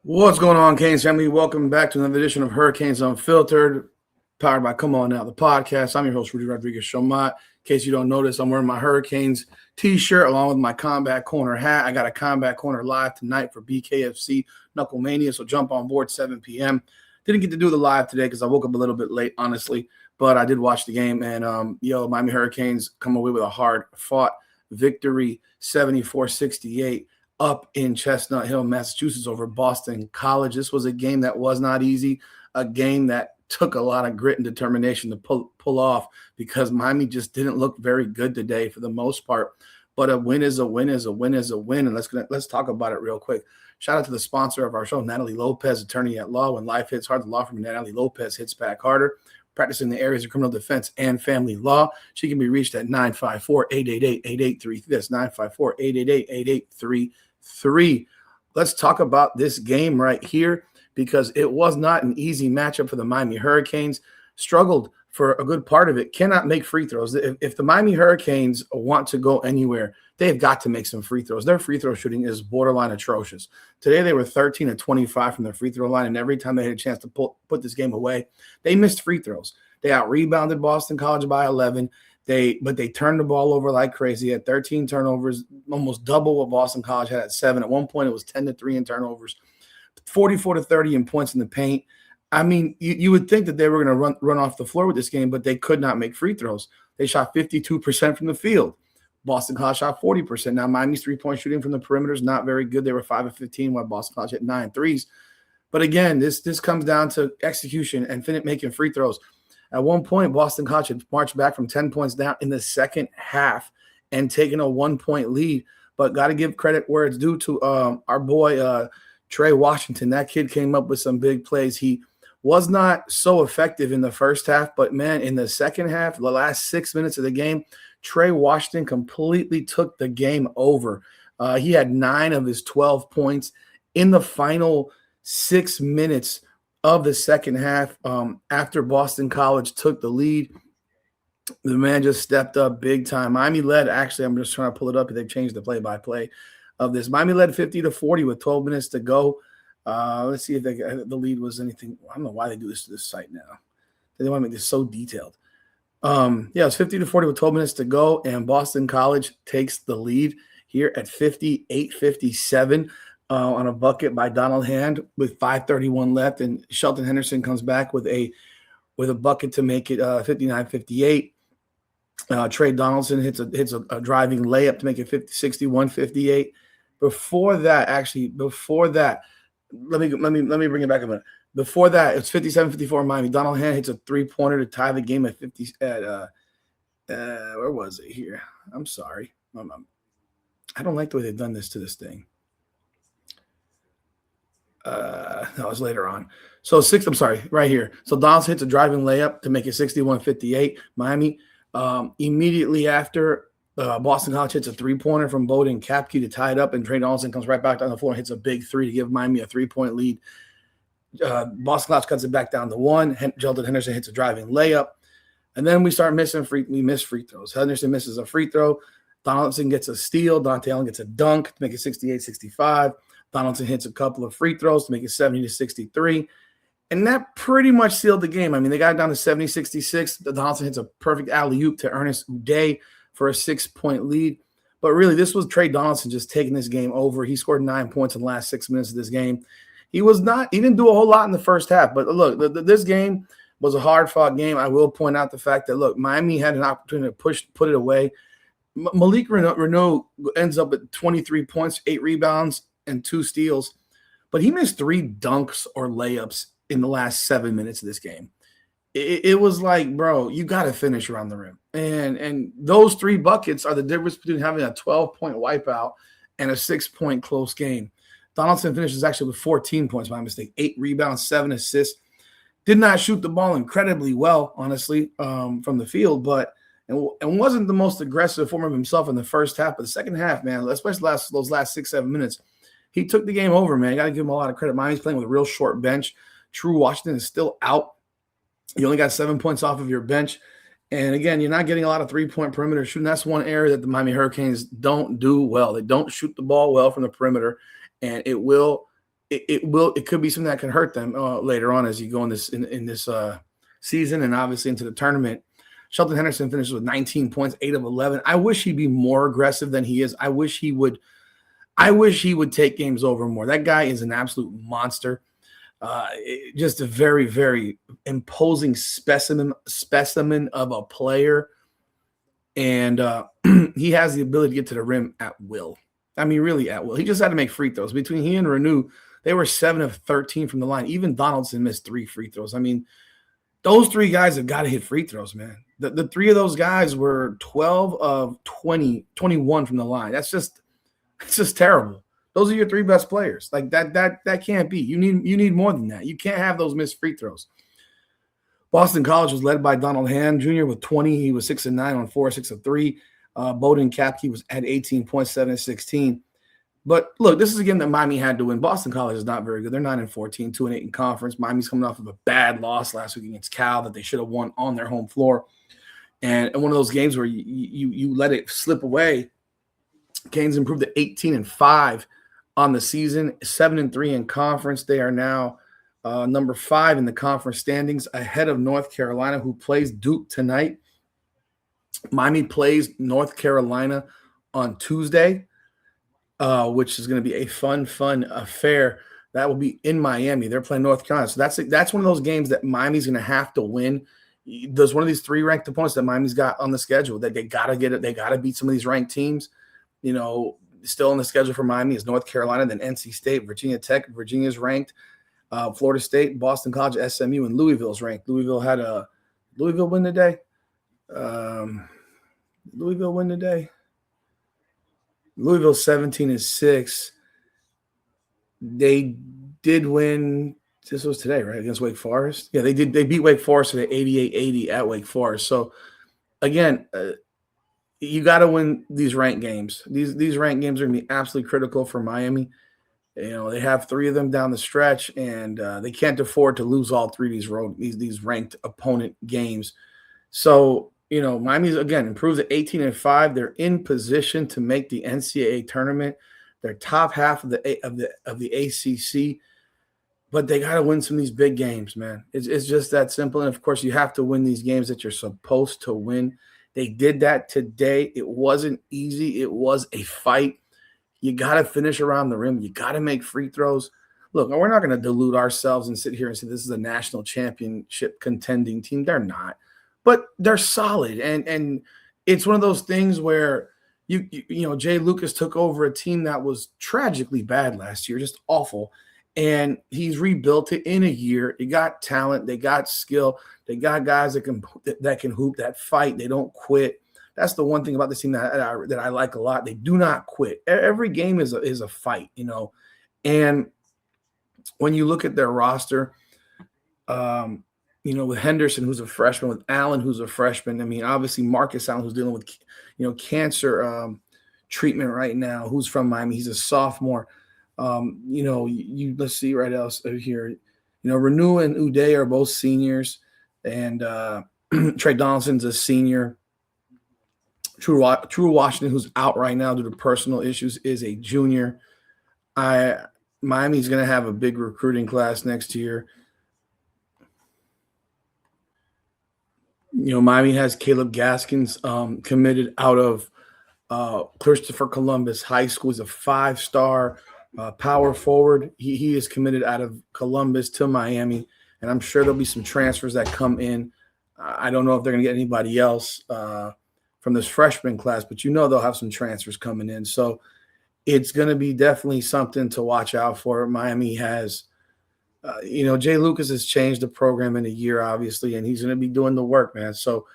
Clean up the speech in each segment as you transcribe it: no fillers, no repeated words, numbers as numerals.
What's going on, Canes family? Welcome back to another edition of Hurricanes Unfiltered, powered by Come On Now, the podcast. I'm your host, Rudy Rodriguez Showmat. In case you don't notice, I'm wearing my Hurricanes t-shirt along with my Combat Corner hat. I got a Combat Corner live tonight for BKFC Knucklemania, so jump on board 7 p.m. Didn't get to do the live today because I woke up a little bit late, honestly, but I did watch the game, and Miami Hurricanes come away with a hard-fought victory, 74-68. Up in Chestnut Hill, Massachusetts over Boston College. This was a game that was not easy, a game that took a lot of grit and determination to pull off because Miami just didn't look very good today for the most part. But a win is a win is a win is a win. And let's talk about it real quick. Shout out to the sponsor of our show, Natalie Lopez, attorney at law. When life hits hard, the law firm Natalie Lopez hits back harder. Practicing the areas of criminal defense and family law. She can be reached at 954-888-8833. That's 954-888-8833. Let's talk about this game right here because it was not an easy matchup for the Miami Hurricanes. Struggled for a good part of it. Cannot make free throws. If the Miami Hurricanes want to go anywhere, they've got to make some free throws. Their free throw shooting is borderline atrocious. Today they were 13-25 from the free throw line, and every time they had a chance to put this game away, they missed free throws. They out-rebounded Boston College by 11. But they turned the ball over like crazy. Had 13 turnovers, almost double what Boston College had at 7. At one point, it was 10-3 in turnovers, 44-30 in points in the paint. I mean, you would think that they were going to run off the floor with this game, but they could not make free throws. They shot 52% from the field. Boston College shot 40%. Now, Miami's three-point shooting from the perimeter is not very good. They were 5 of 15, while Boston College hit 9 threes. But again, this comes down to execution and making free throws. At one point, Boston College had marched back from 10 points down in the second half and taken a 1-point lead. But got to give credit where it's due to our boy Tre Washington. That kid came up with some big plays. He was not so effective in the first half, but, man, in the second half, the last 6 minutes of the game, Tre Washington completely took the game over. He had 9 of his 12 points in the final 6 minutes of the second half. After Boston College took the lead, the man just stepped up big time. Miami led, actually, I'm just trying to pull it up because they've changed the play-by-play of this. Miami led 50-40 with 12 minutes to go. Let's see if the lead was anything. I don't know why they do this to this site now. They want to make this so detailed. It was 50-40 with 12 minutes to go, and Boston College takes the lead here at 58-57. On a bucket by Donald Hand with 5:31 left, and Shelton Henderson comes back with a bucket to make it 59-58. Tre Donaldson hits a driving layup to make it 61-58. Before that, let me bring it back a minute. Before that, it's 57-54 Miami. Donald Hand hits a three-pointer to tie the game at 50. Where was it here? I'm sorry. I don't like the way they've done this to this thing. That was later on. So right here. So Donaldson hits a driving layup to make it 61-58. Miami. Immediately after, Boston College hits a three-pointer from Bowden Kapke to tie it up, and Tre Donaldson comes right back down the floor and hits a big three to give Miami a 3-point lead. Boston College cuts it back down to 1. Shelton Henderson hits a driving layup. And then we start missing we miss free throws. Henderson misses a free throw. Donaldson gets a steal. Dante Allen gets a dunk to make it 68-65. Donaldson hits a couple of free throws to make it 70-63. And that pretty much sealed the game. I mean, they got it down to 70-66. Donaldson hits a perfect alley-oop to Ernest Uday for a 6-point lead. But really, this was Tre Donaldson just taking this game over. He scored 9 points in the last 6 minutes of this game. He didn't do a whole lot in the first half. But look, this game was a hard-fought game. I will point out the fact that, look, Miami had an opportunity to put it away. Malik Renaud ends up at 23 points, 8 rebounds, and 2 steals, but he missed 3 dunks or layups in the last 7 minutes of this game. It was like, bro, you got to finish around the rim. And those 3 buckets are the difference between having a 12-point wipeout and a 6-point close game. Donaldson finishes actually with 14 points, my mistake, 8 rebounds, 7 assists. Did not shoot the ball incredibly well, honestly, from the field, but and wasn't the most aggressive form of himself in the first half. But the second half, man, especially those last 6-7 minutes, he took the game over, man. You got to give him a lot of credit. Miami's playing with a real short bench. True Washington is still out. You only got 7 points off of your bench. And, again, you're not getting a lot of three-point perimeter shooting. That's one area that the Miami Hurricanes don't do well. They don't shoot the ball well from the perimeter, and it will it could be something that can hurt them later on as you go in this season and obviously into the tournament. Shelton Henderson finishes with 19 points, 8 of 11. I wish he'd be more aggressive than he is. I wish he would take games over more. That guy is an absolute monster. Just a very, very imposing specimen of a player. And he has the ability to get to the rim at will. I mean, really at will. He just had to make free throws. Between he and Renew, they were 7 of 13 from the line. Even Donaldson missed 3 free throws. I mean, those 3 guys have got to hit free throws, man. The 3 of those guys were 12 of 21 from the line. It's just terrible. Those are your 3 best players. Like that can't be. You need more than that. You can't have those missed free throws. Boston College was led by Donald Hand Jr. with 20. He was 6 and 9 on 4, 6 of 3. Bowden Kapke had 18 points, 7 and 16. But look, this is a game that Miami had to win. Boston College is not very good. They're 9 and 14, 2 and 8 in conference. Miami's coming off of a bad loss last week against Cal that they should have won on their home floor. And one of those games where you let it slip away. Canes improved to 18 and 5 on the season, 7 and 3 in conference. They are now number 5 in the conference standings, ahead of North Carolina, who plays Duke tonight. Miami plays North Carolina on Tuesday, which is going to be a fun affair. That will be in Miami. They're playing North Carolina. So that's one of those games that Miami's going to have to win. There's one of these 3 ranked opponents that Miami's got on the schedule that they got to get it. They got to beat some of these ranked teams. You know, still on the schedule for Miami is North Carolina, then NC State, Virginia Tech. Virginia's ranked. Florida State, Boston College, SMU, and Louisville's ranked. Louisville win today. Louisville 17-6. They did win. This was today, right? Against Wake Forest. Yeah, they did. They beat Wake Forest today, 88-80 at Wake Forest. So again, you got to win these ranked games. These ranked games are going to be absolutely critical for Miami. You know, they have 3 of them down the stretch, and they can't afford to lose all 3 of these ranked opponent games. So, you know, Miami's again improves at 18 and 5. They're in position to make the NCAA tournament. They're top half of the ACC, but they got to win some of these big games, man. It's just that simple. And of course, you have to win these games that you're supposed to win. They did that today. It wasn't easy. It was a fight. You got to finish around the rim. You got to make free throws. Look, we're not going to delude ourselves and sit here and say this is a national championship contending team. They're not, but they're solid. And it's one of those things where, you know, Jay Lucas took over a team that was tragically bad last year, just awful. And he's rebuilt it in a year. They got talent. They got skill. They got guys that can hoop, that fight. They don't quit. That's the one thing about this team that I like a lot. They do not quit. Every game is a fight, you know. And when you look at their roster, you know, with Henderson, who's a freshman, with Allen, who's a freshman. I mean, obviously Marcus Allen, who's dealing with, you know, cancer treatment right now, who's from Miami. He's a sophomore. You know, let's see right else here. You know, Renew and Uday are both seniors, and Tre Donaldson's a senior. True Washington, who's out right now due to personal issues, is a junior. Miami's going to have a big recruiting class next year. You know, Miami has Caleb Gaskins committed out of Christopher Columbus High School. He's a 5-star power forward. He is committed out of Columbus to Miami, and I'm sure there'll be some transfers that come in. I don't know if they're going to get anybody else from this freshman class, but you know they'll have some transfers coming in. So it's going to be definitely something to watch out for. Miami has, you know, Jay Lucas has changed the program in a year, obviously, and he's going to be doing the work, man. So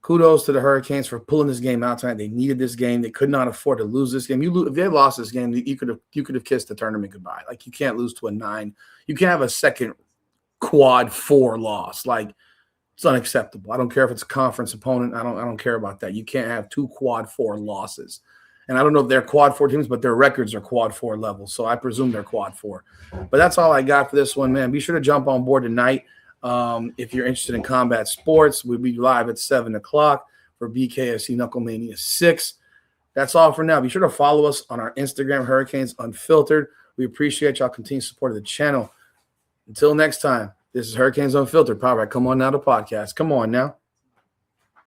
kudos to the Hurricanes for pulling this game out tonight. They needed this game. They could not afford to lose this game. If they had lost this game, you could have kissed the tournament goodbye. Like, you can't lose to a 9. You can't have a second quad 4 loss. Like, it's unacceptable. I don't care if it's a conference opponent. I don't care about that. You can't have 2 quad 4 losses. And I don't know if they're quad 4 teams, but their records are quad 4 levels. So I presume they're quad 4. But that's all I got for this one, man. Be sure to jump on board tonight. If you're interested in combat sports, we'll be live at 7 o'clock for BKFC Knucklemania 6. That's all for now. Be sure to follow us on our Instagram, Hurricanes Unfiltered. We appreciate y'all continued support of the channel. Until next time, this is Hurricanes Unfiltered, powered by Come On Now, the podcast. Come on now.